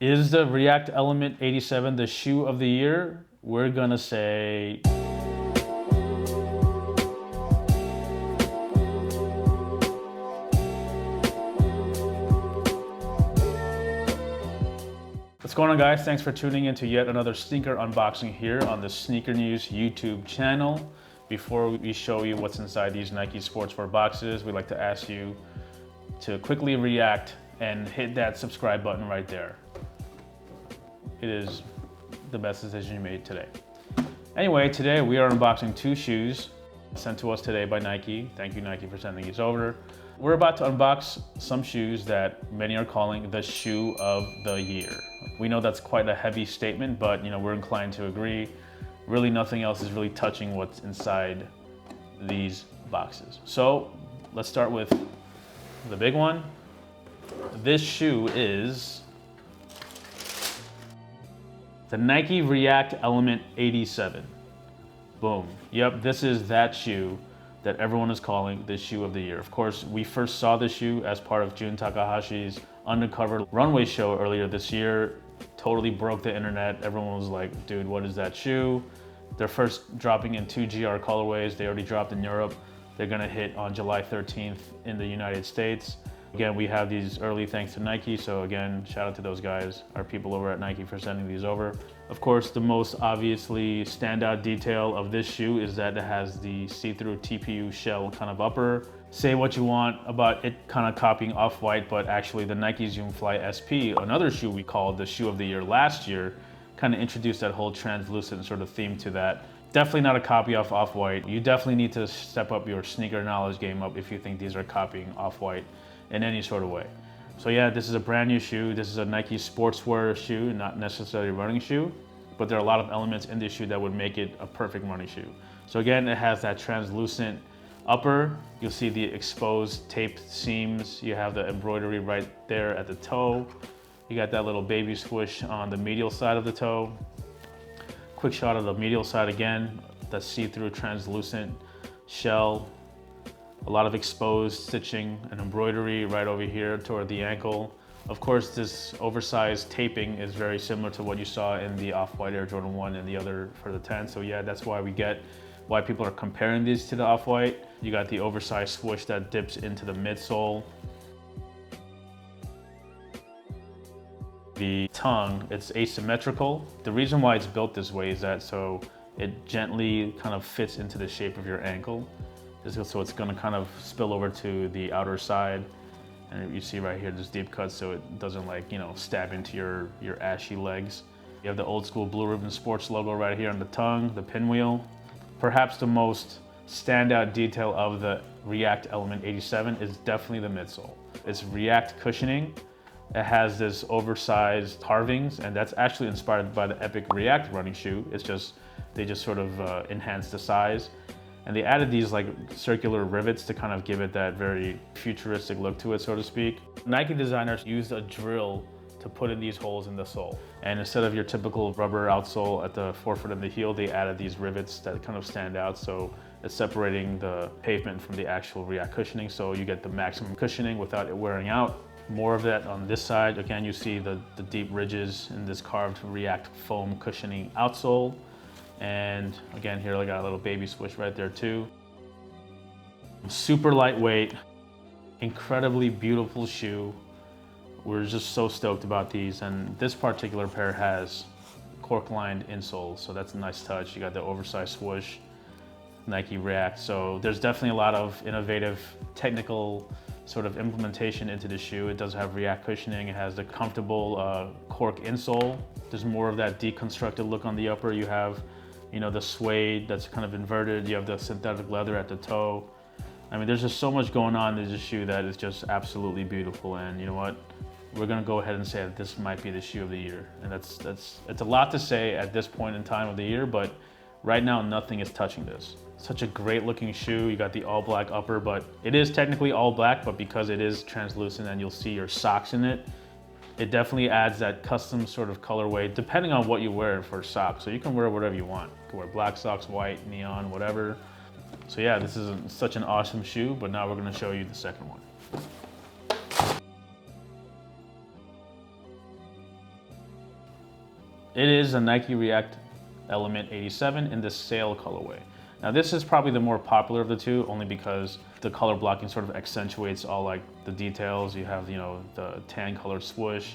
Is the React Element 87 the shoe of the year? We're gonna say what's going on, guys? Thanks for tuning in to yet another sneaker unboxing here on the Sneaker News YouTube channel. Before we show you what's inside these Nike Sportswear boxes, we'd like to ask you to quickly react and hit that subscribe button right there. It is the best decision you made today. Anyway, today we are unboxing two shoes sent to us today by Nike. Thank you, Nike, for sending these over. We're about to unbox some shoes that many are calling the shoe of the year. We know that's quite a heavy statement, but we're inclined to agree. Really, nothing else is really touching what's inside these boxes. So let's start with the big one. This shoe is the Nike React Element 87. Boom. Yep, this is that shoe that everyone is calling the shoe of the year. Of course, we first saw this shoe as part of Jun Takahashi's undercover runway show earlier this year. Totally broke the internet. Everyone was like, dude, what is that shoe? They're first dropping in 2 GR colorways. They already dropped in Europe. They're gonna hit on July 13th in the United States. Again, we have these early thanks to Nike, so again, shout out to those guys, our people over at Nike, for sending these over. Of course, the most obviously standout detail of this shoe is that it has the see-through TPU shell kind of upper. Say what you want about it kind of copying Off-White, but actually the Nike Zoom Fly SP, another shoe we called the shoe of the year last year, kind of introduced that whole translucent sort of theme to that. Definitely not a copy of Off-White. You definitely need to step up your sneaker knowledge game up if you think these are copying Off-White in any sort of way. So yeah, this is a brand new shoe. This is a Nike sportswear shoe, not necessarily a running shoe, but there are a lot of elements in this shoe that would make it a perfect running shoe. So again, it has that translucent upper. You'll see the exposed taped seams. You have the embroidery right there at the toe. You got that little baby swoosh on the medial side of the toe. Quick shot of the medial side again, the see-through translucent shell. A lot of exposed stitching and embroidery right over here toward the ankle. Of course, this oversized taping is very similar to what you saw in the Off-White Air Jordan 1 and the other for the 10. So yeah, that's why why people are comparing these to the Off-White. You got the oversized swoosh that dips into the midsole. The tongue, it's asymmetrical. The reason why it's built this way is that so it gently kind of fits into the shape of your ankle. So it's gonna kind of spill over to the outer side. And you see right here, this deep cut, so it doesn't stab into your ashy legs. You have the old school Blue Ribbon Sports logo right here on the tongue, the pinwheel. Perhaps the most standout detail of the React Element 87 is definitely the midsole. It's React cushioning. It has this oversized carvings, and that's actually inspired by the Epic React running shoe. They just sort of enhanced the size. And they added these like circular rivets to kind of give it that very futuristic look to it, so to speak. Nike designers used a drill to put in these holes in the sole. And instead of your typical rubber outsole at the forefoot and the heel, they added these rivets that kind of stand out. So it's separating the pavement from the actual React cushioning. So you get the maximum cushioning without it wearing out. More of that on this side. Again, you see the deep ridges in this carved React foam cushioning outsole. And again, here I got a little baby swoosh right there too. Super lightweight, incredibly beautiful shoe. We're just so stoked about these. And this particular pair has cork-lined insoles, so that's a nice touch. You got the oversized swoosh, Nike React. So there's definitely a lot of innovative technical sort of implementation into the shoe. It does have React cushioning. It has the comfortable cork insole. There's more of that deconstructed look on the upper. You have the suede that's kind of inverted. You have the synthetic leather at the toe. I mean, there's just so much going on in this shoe that is just absolutely beautiful. And you know what? We're gonna go ahead and say that this might be the shoe of the year. And it's a lot to say at this point in time of the year, but right now nothing is touching this. Such a great looking shoe. You got the all black upper, but it is technically all black, but because it is translucent and you'll see your socks in it, it definitely adds that custom sort of colorway depending on what you wear for socks. So you can wear whatever you want. You can wear black socks, white, neon, whatever. So yeah, this is such an awesome shoe, but now we're gonna show you the second one. It is a Nike React Element 87 in the sail colorway. Now this is probably the more popular of the two, only because the color blocking sort of accentuates all like the details. You have, you know, the tan colored swoosh.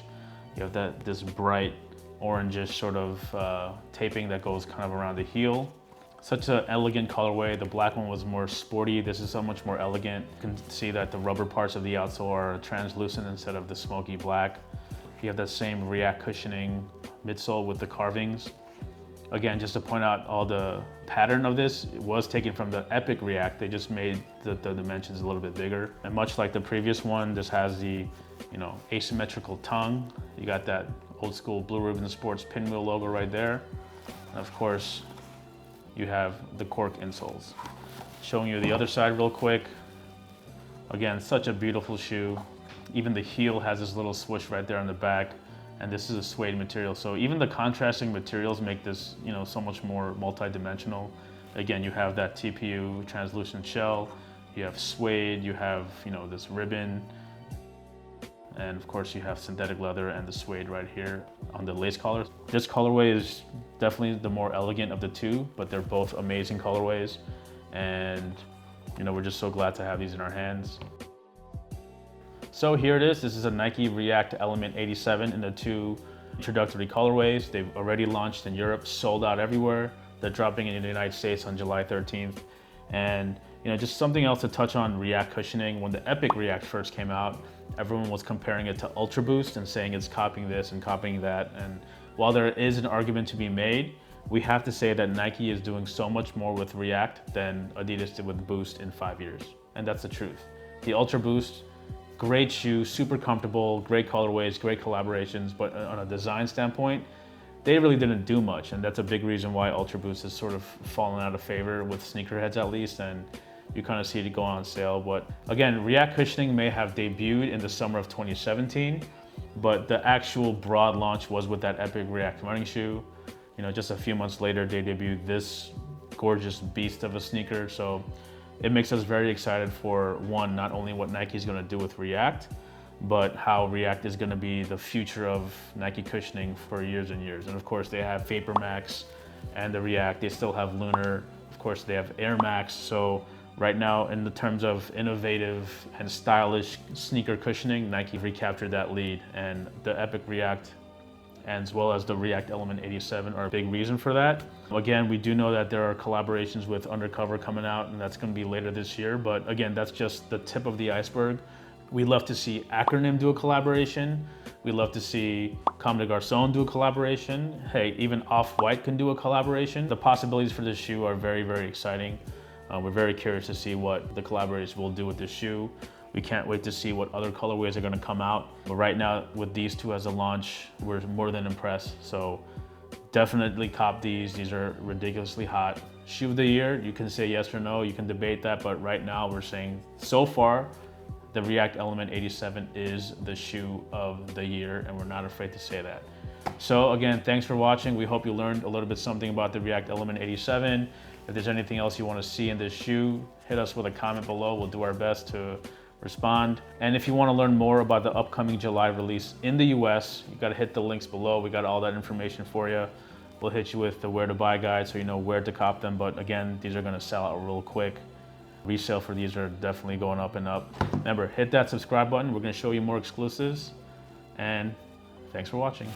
You have this bright orangish sort of taping that goes kind of around the heel. Such an elegant colorway. The black one was more sporty. This is so much more elegant. You can see that the rubber parts of the outsole are translucent instead of the smoky black. You have that same React cushioning midsole with the carvings. Again, just to point out, all the pattern of this was taken from the Epic React. They just made the dimensions a little bit bigger. And much like the previous one, this has the, you know, asymmetrical tongue. You got that old school Blue Ribbon Sports pinwheel logo right there. And of course, you have the cork insoles. Showing you the other side real quick. Again, such a beautiful shoe. Even the heel has this little swoosh right there on the back. And this is a suede material. So even the contrasting materials make this, you know, so much more multi-dimensional. Again, you have that TPU translucent shell, you have suede, you have, you know, this ribbon, and of course you have synthetic leather and the suede right here on the lace collar. This colorway is definitely the more elegant of the two, but they're both amazing colorways. And, you know, we're just so glad to have these in our hands. So here it is. This is a Nike React Element 87 in the two introductory colorways. They've already launched in Europe, sold out everywhere. They're dropping in the United States on July 13th. And, you know, just something else to touch on React cushioning. When the Epic React first came out, everyone was comparing it to Ultra Boost and saying it's copying this and copying that. And while there is an argument to be made, we have to say that Nike is doing so much more with React than Adidas did with Boost in 5 years. And that's the truth. The Ultra Boost, great shoe, super comfortable, great colorways, great collaborations, but on a design standpoint, they really didn't do much. And that's a big reason why Ultra Boost has sort of fallen out of favor with sneakerheads at least. And you kind of see it go on sale. But again, React cushioning may have debuted in the summer of 2017, but the actual broad launch was with that Epic React running shoe. You know, just a few months later, they debuted this gorgeous beast of a sneaker. So it makes us very excited for, one, not only what Nike is going to do with React, but how React is going to be the future of Nike cushioning for years and years. And of course, they have Vapor Max and the React. They still have Lunar. Of course, they have Air Max. So right now, in the terms of innovative and stylish sneaker cushioning, Nike recaptured that lead. And the Epic React, as well as the React Element 87, are a big reason for that. Again, we do know that there are collaborations with Undercover coming out, and that's going to be later this year. But again, that's just the tip of the iceberg. We love to see Acronym do a collaboration. We love to see Comme des Garçons do a collaboration. Hey, even Off-White can do a collaboration. The possibilities for this shoe are very, very exciting. We're very curious to see what the collaborators will do with this shoe. We can't wait to see what other colorways are going to come out. But right now, with these two as a launch, we're more than impressed. So definitely cop these. These are ridiculously hot. Shoe of the year, you can say yes or no. You can debate that. But right now, we're saying so far, the React Element 87 is the shoe of the year, and we're not afraid to say that. So again, thanks for watching. We hope you learned a little bit something about the React Element 87. If there's anything else you want to see in this shoe, hit us with a comment below. We'll do our best to respond. And if you want to learn more about the upcoming July release in the US, you got to hit the links below. We got all that information for you. We'll hit you with the where to buy guide so you know where to cop them. But again, these are going to sell out real quick. Resale for these are definitely going up and up. Remember, hit that subscribe button. We're going to show you more exclusives. And thanks for watching.